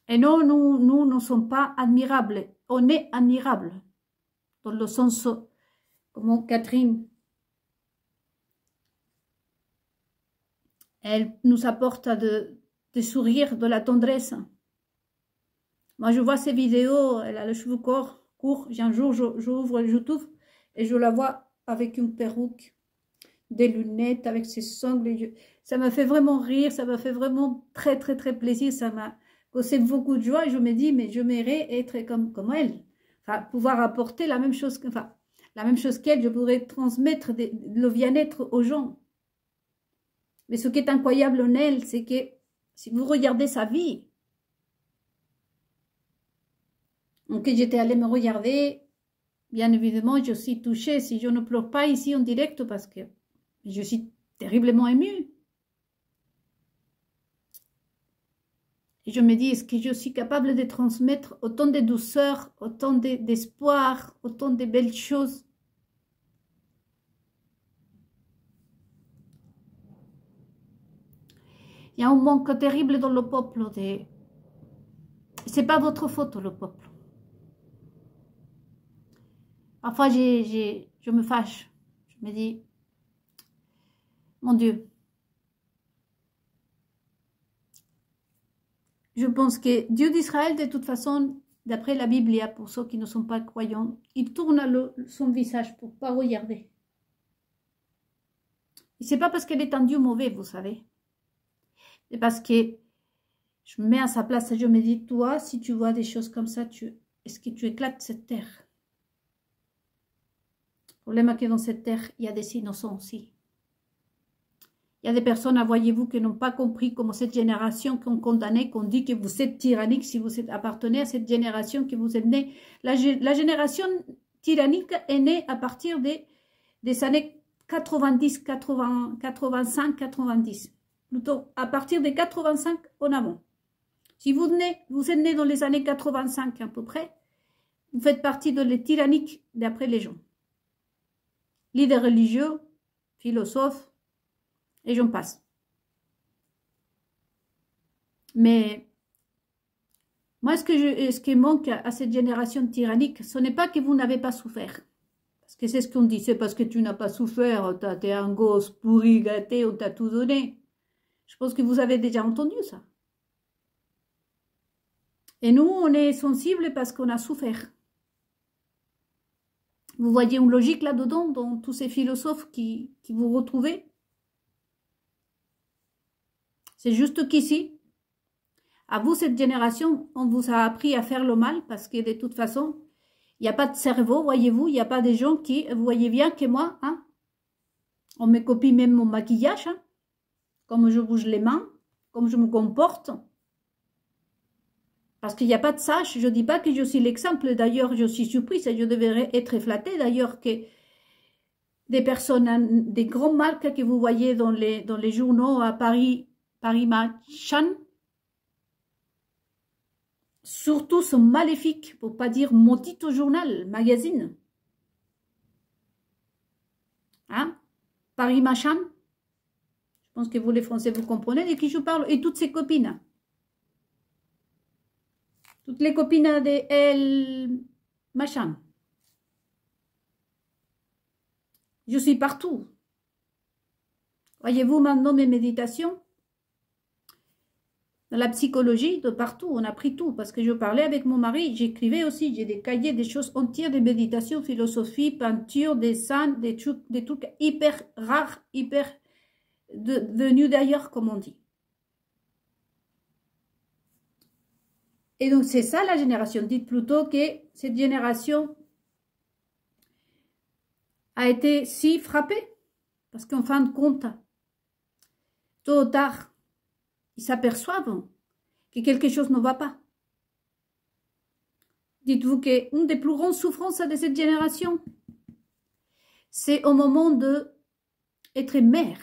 Et non, nous ne sommes pas admirables. On est admirables. Dans le sens, comme Catherine, elle nous apporte des sourires, de la tendresse. Moi, je vois ces vidéos, elle a les cheveux courts, court. Un jour, j'ouvre YouTube et je la vois avec une perruque, des lunettes, avec ses sangles. Ça m'a fait vraiment rire, ça m'a fait vraiment très, très, très plaisir. Ça m'a causé beaucoup de joie et je me dis, mais je m'aimerais être comme elle. Enfin, pouvoir apporter la même chose, enfin, la même chose qu'elle, je pourrais transmettre le bien-être aux gens. Mais ce qui est incroyable en elle, c'est que si vous regardez sa vie, donc j'étais allée me regarder, bien évidemment, je suis touchée. Si je ne pleure pas ici en direct, parce que je suis terriblement émue. Et je me dis, est-ce que je suis capable de transmettre autant de douceur, autant d'espoir, autant de belles choses? Il y a un manque terrible dans le peuple. C'est pas votre faute, le peuple. Parfois, je me fâche. Je me dis, mon Dieu. Je pense que Dieu d'Israël, de toute façon, d'après la Bible, pour ceux qui ne sont pas croyants, il tourne son visage pour ne pas regarder. Et c'est pas parce qu'elle est un Dieu mauvais, vous savez. C'est parce que je me mets à sa place et je me dis, toi, si tu vois des choses comme ça, est-ce que tu éclates cette terre? Le problème est que dans cette terre, il y a des innocents aussi. Il y a des personnes, voyez-vous, qui n'ont pas compris comment cette génération qu'on condamnait, qu'on dit que vous êtes tyrannique si vous appartenez à cette génération que vous êtes né. La génération tyrannique est née à partir des années 90, 80, 85, 90. Plutôt à partir des 85 en avant. Si vous êtes né dans les années 85 à peu près, vous faites partie de les tyranniques d'après les gens. Leaders religieux, philosophes, et j'en passe. Mais moi, ce qui manque à cette génération tyrannique, ce n'est pas que vous n'avez pas souffert. Parce que c'est ce qu'on dit, c'est parce que tu n'as pas souffert, t'es un gosse pourri, gâté, on t'a tout donné. Je pense que vous avez déjà entendu ça. Et nous, on est sensibles parce qu'on a souffert. Vous voyez une logique là-dedans, dans tous ces philosophes qui vous retrouvez? C'est juste qu'ici, à vous, cette génération, on vous a appris à faire le mal parce que de toute façon, il n'y a pas de cerveau, voyez-vous, il n'y a pas des gens qui, vous voyez bien que moi, hein, on me copie même mon maquillage, hein, comme je bouge les mains, comme je me comporte. Parce qu'il n'y a pas de ça, je ne dis pas que je suis l'exemple, d'ailleurs je suis surprise et je devrais être flattée d'ailleurs que des personnes, des grandes marques que vous voyez dans les journaux à Paris Machan, surtout sont maléfiques, pour ne pas dire maudit au journal, magazine. Hein? Paris Machan, je pense que vous les Français vous comprenez de qui je parle, et toutes ses copines. Toutes les copines de elle, Machan. Je suis partout. Voyez-vous maintenant mes méditations? Dans la psychologie, de partout, on a pris tout. Parce que je parlais avec mon mari, j'écrivais aussi, j'ai des cahiers, des choses entières de méditation, philosophie, peinture, dessin, des trucs hyper rares, hyper venus d'ailleurs, comme on dit. Et donc, c'est ça la génération. Dites plutôt que cette génération a été si frappée. Parce qu'en fin de compte, tôt ou tard, ils s'aperçoivent que quelque chose ne va pas. Dites-vous qu'une des plus grandes souffrances de cette génération, c'est au moment d'être mère.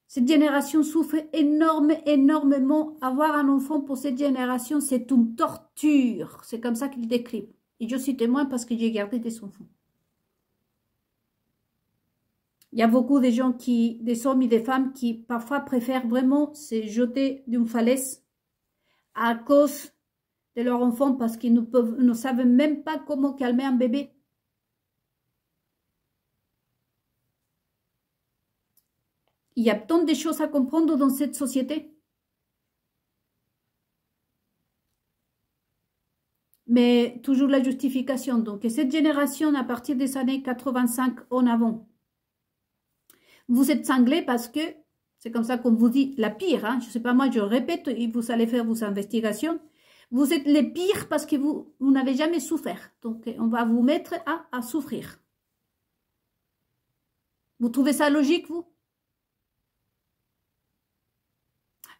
Cette génération souffre énormément. Avoir un enfant pour cette génération, c'est une torture. C'est comme ça qu'ils décrivent. Et je suis témoin parce que j'ai gardé des enfants. Il y a beaucoup de gens des hommes et des femmes qui parfois préfèrent vraiment se jeter d'une falaise à cause de leur enfant parce qu'ils ne savent même pas comment calmer un bébé. Il y a tant de choses à comprendre dans cette société. c'est toujours la justification. Donc, et cette génération, à partir des années 85 en avant, vous êtes cinglés parce que, c'est comme ça qu'on vous dit, la pire, hein, je ne sais pas moi, je répète, et vous allez faire vos investigations, vous êtes les pires parce que vous n'avez jamais souffert. Donc, on va vous mettre à souffrir. Vous trouvez ça logique, vous?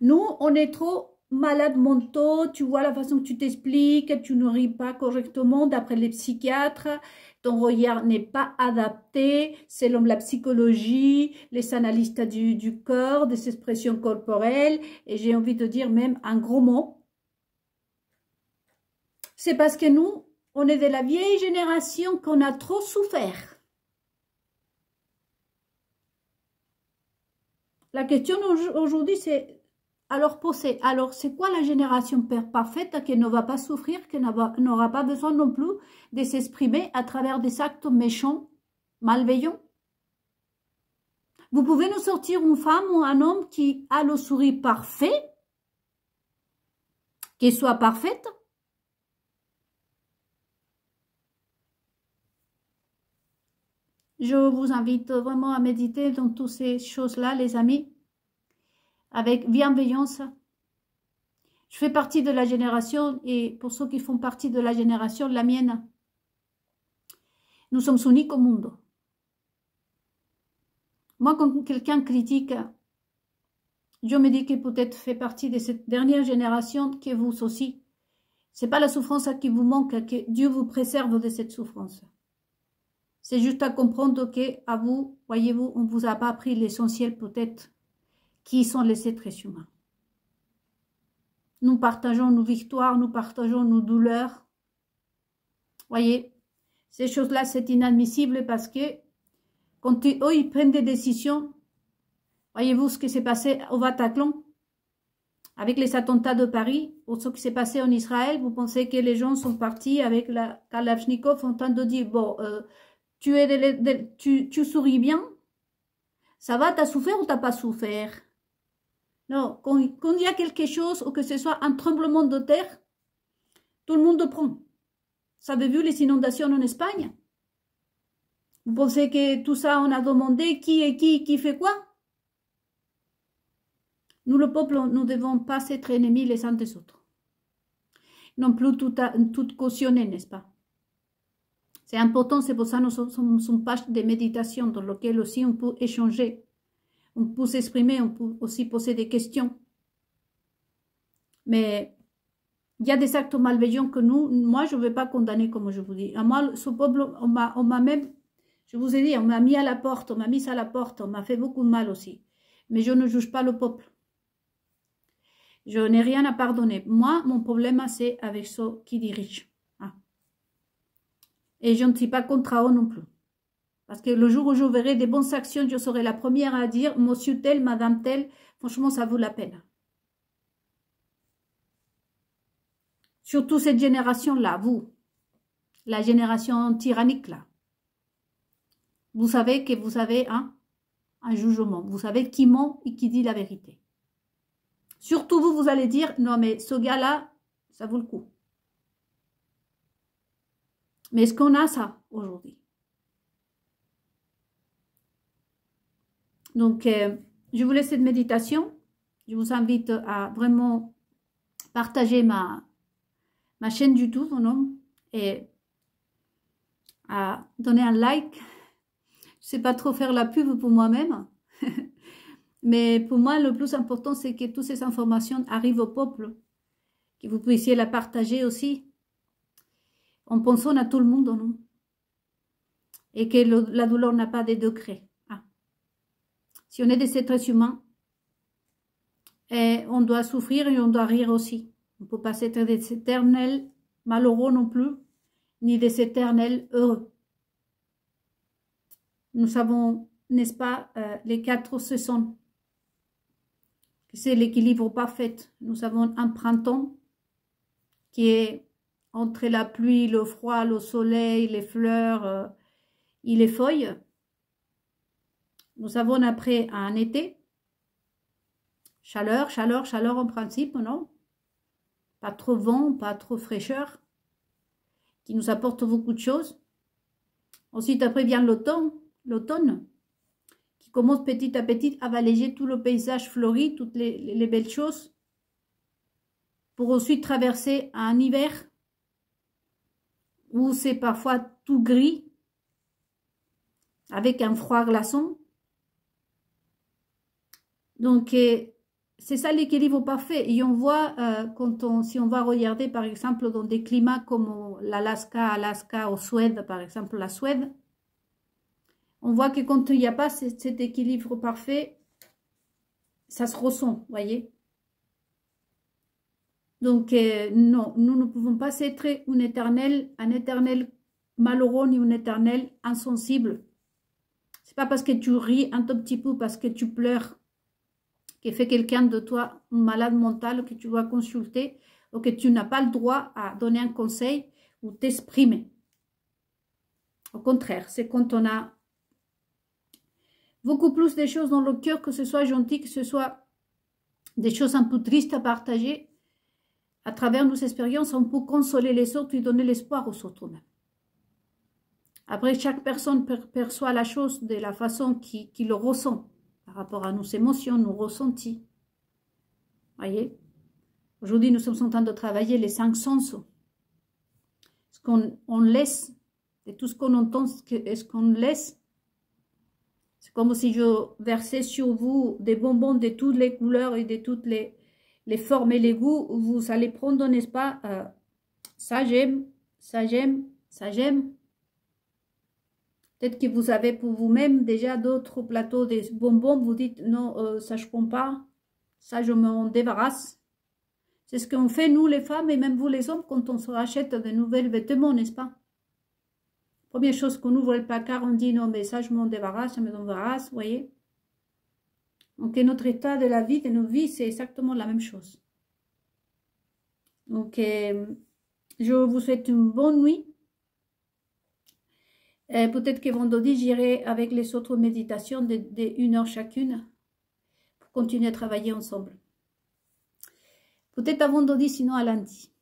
Nous, on est trop malades mentaux, tu vois la façon que tu t'expliques, tu ne ris pas correctement d'après les psychiatres, ton regard n'est pas adapté selon la psychologie, les analystes du corps, des expressions corporelles, et j'ai envie de dire même un gros mot. C'est parce que nous, on est de la vieille génération qu'on a trop souffert. La question aujourd'hui, c'est alors posée. Alors, c'est quoi la génération parfaite qui ne va pas souffrir, qui n'aura pas besoin non plus de s'exprimer à travers des actes méchants, malveillants? Vous pouvez nous sortir une femme ou un homme qui a le sourire parfait, qui soit parfaite? Je vous invite vraiment à méditer dans toutes ces choses-là, les amis, avec bienveillance. Je fais partie de la génération, et pour ceux qui font partie de la génération, la mienne, nous sommes unis au monde. Moi, quand quelqu'un critique, je me dis que peut-être fait partie de cette dernière génération que vous aussi. C'est pas la souffrance qui vous manque, que Dieu vous préserve de cette souffrance. C'est juste à comprendre que, à vous, voyez-vous, on ne vous a pas appris l'essentiel peut-être, qui sont les êtres humains. Nous partageons nos victoires, nous partageons nos douleurs. Voyez, ces choses-là, c'est inadmissible parce que quand eux, ils prennent des décisions, voyez-vous ce qui s'est passé au Bataclan, avec les attentats de Paris, ou ce qui s'est passé en Israël, vous pensez que les gens sont partis avec la Kalachnikov en train de dire, bon, tu souris bien, ça va, t'as souffert ou t'as pas souffert? Non, quand il y a quelque chose, ou que ce soit un tremblement de terre, tout le monde prend. Vous avez vu les inondations en Espagne? Vous pensez que tout ça, on a demandé qui est qui fait quoi? Nous, le peuple, nous ne devons pas être ennemis les uns des autres. Non plus tout cautionner, n'est-ce pas? C'est important, c'est pour ça que nous sommes une page de méditation dans laquelle aussi on peut échanger. On peut s'exprimer, on peut aussi poser des questions. Mais il y a des actes malveillants que moi, je ne vais pas condamner, comme je vous dis. À moi, ce peuple, on m'a même, je vous ai dit, on m'a mis à la porte, on m'a mis à la porte, on m'a fait beaucoup de mal aussi. Mais je ne juge pas le peuple. Je n'ai rien à pardonner. Moi, mon problème, c'est avec ceux qui dirigent. Ah. Et je ne suis pas contre eux non plus. Parce que le jour où je verrai des bonnes actions, je serai la première à dire, monsieur tel, madame tel, franchement, ça vaut la peine. Surtout cette génération-là, vous, la génération tyrannique là. Vous savez que vous avez un jugement. Vous savez qui ment et qui dit la vérité. Surtout vous, vous allez dire, non mais ce gars-là, ça vaut le coup. Mais est-ce qu'on a ça aujourd'hui? Donc, je vous laisse cette méditation. Je vous invite à vraiment partager ma chaîne YouTube, non? Et à donner un like. Je ne sais pas trop faire la pub pour moi-même. Mais pour moi, le plus important, c'est que toutes ces informations arrivent au peuple. Que vous puissiez la partager aussi. En pensant à tout le monde, non? Et que la douleur n'a pas de degré. Si on est des êtres humains, on doit souffrir et on doit rire aussi. On ne peut pas être des éternels malheureux non plus, ni des éternels heureux. Nous savons, n'est-ce pas, les 4 saisons. C'est l'équilibre parfait. Nous avons un printemps qui est entre la pluie, le froid, le soleil, les fleurs et les feuilles. Nous avons après un été, chaleur, chaleur, chaleur en principe, non? Pas trop vent, pas trop fraîcheur. qui nous apporte beaucoup de choses. Ensuite, après vient l'automne, qui commence petit à petit à alléger tout le paysage fleuri, toutes les belles choses, pour ensuite traverser un hiver où c'est parfois tout gris, avec un froid glaçon. Donc, c'est ça l'équilibre parfait. Et on voit, si on va regarder par exemple dans des climats comme l'Alaska, au Suède, par exemple la Suède, on voit que quand il n'y a pas cet équilibre parfait, ça se ressent, vous voyez. Donc, non, nous ne pouvons pas être un éternel malheureux ni un éternel insensible. C'est pas parce que tu ris un tout petit peu, parce que tu pleures, qui fait quelqu'un de toi un malade mental que tu dois consulter ou que tu n'as pas le droit à donner un conseil ou t'exprimer. Au contraire, c'est quand on a beaucoup plus de choses dans le cœur, que ce soit gentil, que ce soit des choses un peu tristes à partager. À travers nos expériences, on peut consoler les autres et donner l'espoir aux autres même. Après, chaque personne perçoit la chose de la façon qu'il le ressent par rapport à nos émotions, nos ressentis. Voyez, aujourd'hui, nous sommes en train de travailler les 5 sens. Ce qu'on laisse, et tout ce qu'on entend, ce qu'on laisse. C'est comme si je versais sur vous des bonbons de toutes les couleurs et de toutes les formes et les goûts. Vous allez prendre, n'est-ce pas, ça j'aime, ça j'aime, ça j'aime. Peut-être que vous avez pour vous-même déjà d'autres plateaux de bonbons. Vous dites, non, ça je ne prends pas. Ça, je m'en débarrasse. C'est ce qu'on fait, nous les femmes, et même vous les hommes, quand on se rachète de nouvelles vêtements, n'est-ce pas? Première chose qu'on ouvre le placard, on dit, non, mais ça, je m'en débarrasse, je m'en débarrasse, vous voyez? Donc, notre état de la vie, de nos vies, c'est exactement la même chose. Donc, je vous souhaite une bonne nuit. Peut-être que vendredi, j'irai avec les autres méditations de 1 heure chacune pour continuer à travailler ensemble. Peut-être à vendredi, sinon à lundi.